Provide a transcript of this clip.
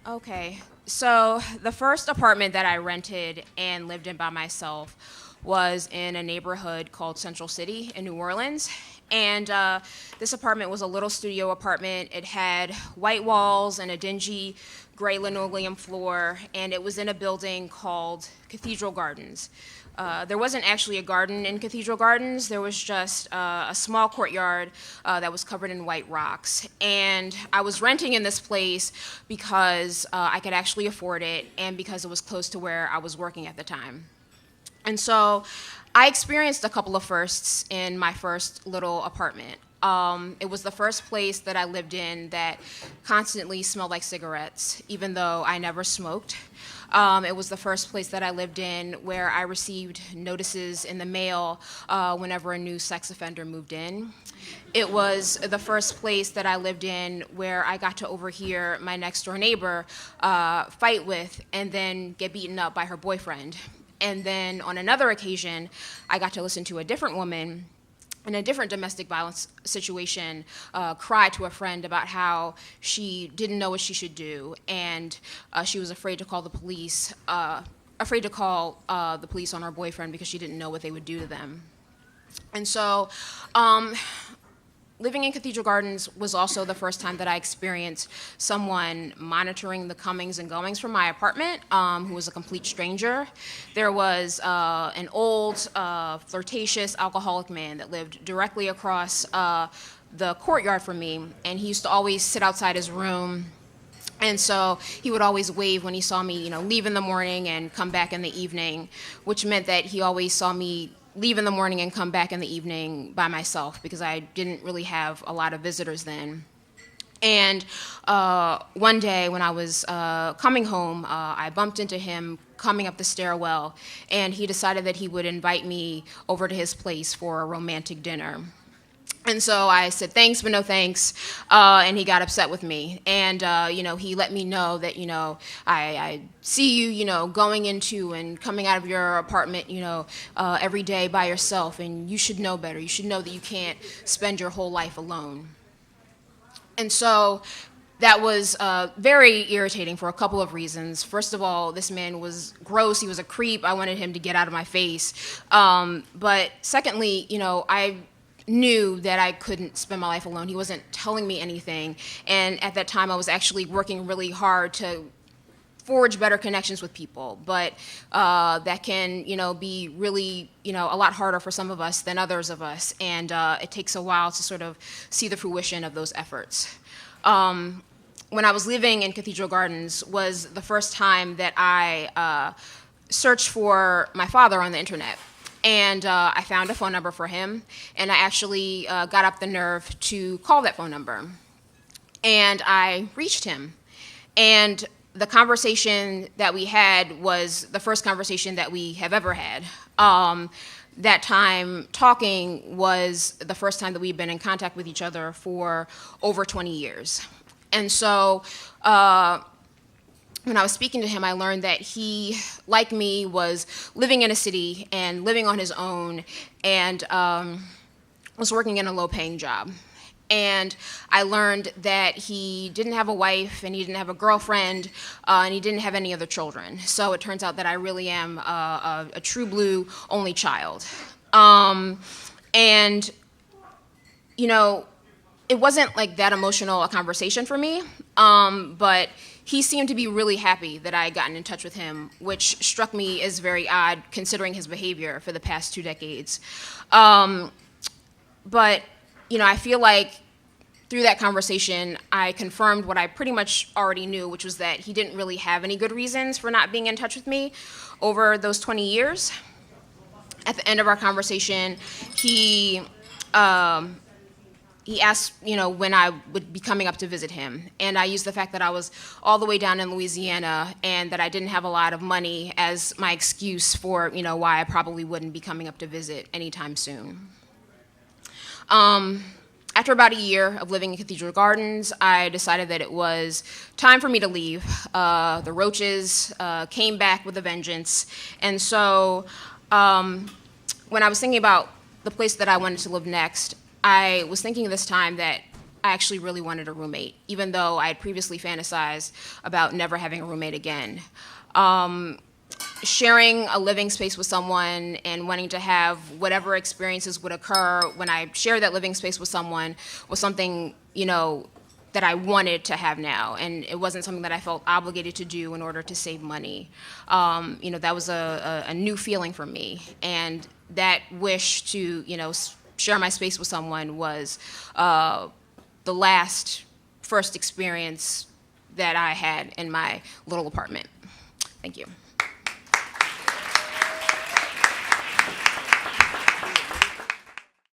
Okay, so the first apartment that I rented and lived in by myself was in a neighborhood called Central City in New Orleans. And this apartment was a little studio apartment. It had white walls and a dingy gray linoleum floor, and it was in a building called Cathedral Gardens. There wasn't actually a garden in Cathedral Gardens. There was just a small courtyard that was covered in white rocks. And I was renting in this place because I could actually afford it and because it was close to where I was working at the time. And so I experienced a couple of firsts in my first little apartment. It was the first place that I lived in that constantly smelled like cigarettes, even though I never smoked. It was the first place that I lived in where I received notices in the mail whenever a new sex offender moved in. It was the first place that I lived in where I got to overhear my next door neighbor fight with and then get beaten up by her boyfriend. And then on another occasion, I got to listen to a different woman in a different domestic violence situation cry to a friend about how she didn't know what she should do, and she was afraid to call the police, the police on her boyfriend because she didn't know what they would do to them. And so living in Cathedral Gardens was also the first time that I experienced someone monitoring the comings and goings from my apartment, who was a complete stranger. There was an old, flirtatious, alcoholic man that lived directly across the courtyard from me, and he used to always sit outside his room. And so he would always wave when he saw me, leave in the morning and come back in the evening, which meant that he always saw me leave in the morning and come back in the evening by myself because I didn't really have a lot of visitors then. And one day when I was coming home, I bumped into him coming up the stairwell, and he decided that he would invite me over to his place for a romantic dinner. And so I said, thanks, but no thanks, and he got upset with me. And, he let me know that, I see you, going into and coming out of your apartment, every day by yourself, and you should know better. You should know that you can't spend your whole life alone. And so that was very irritating for a couple of reasons. First of all, this man was gross. He was a creep. I wanted him to get out of my face. But secondly, I knew that I couldn't spend my life alone. He wasn't telling me anything. And at that time, I was actually working really hard to forge better connections with people. But that can, be really, a lot harder for some of us than others of us. And it takes a while to sort of see the fruition of those efforts. When I was living in Cathedral Gardens was the first time that I searched for my father on the internet. And I found a phone number for him, and I actually got up the nerve to call that phone number. And I reached him. And the conversation that we had was the first conversation that we have ever had. That time talking was the first time that we'd been in contact with each other for over 20 years. And so when I was speaking to him, I learned that he, like me, was living in a city and living on his own and was working in a low-paying job. And I learned that he didn't have a wife and he didn't have a girlfriend and he didn't have any other children. So it turns out that I really am a true blue only child. And, it wasn't like that emotional a conversation for me, but he seemed to be really happy that I had gotten in touch with him, which struck me as very odd considering his behavior for the past 2 decades. But, I feel like through that conversation, I confirmed what I pretty much already knew, which was that he didn't really have any good reasons for not being in touch with me over those 20 years. At the end of our conversation, he asked, when I would be coming up to visit him. And I used the fact that I was all the way down in Louisiana and that I didn't have a lot of money as my excuse for, why I probably wouldn't be coming up to visit anytime soon. After about a year of living in Cathedral Gardens, I decided that it was time for me to leave. The roaches came back with a vengeance. And so when I was thinking about the place that I wanted to live next, I was thinking this time that I actually really wanted a roommate, even though I had previously fantasized about never having a roommate again. Sharing a living space with someone and wanting to have whatever experiences would occur when I shared that living space with someone was something, that I wanted to have now, and it wasn't something that I felt obligated to do in order to save money. That was a new feeling for me, and that wish to, share my space with someone was the first experience that I had in my little apartment. Thank you.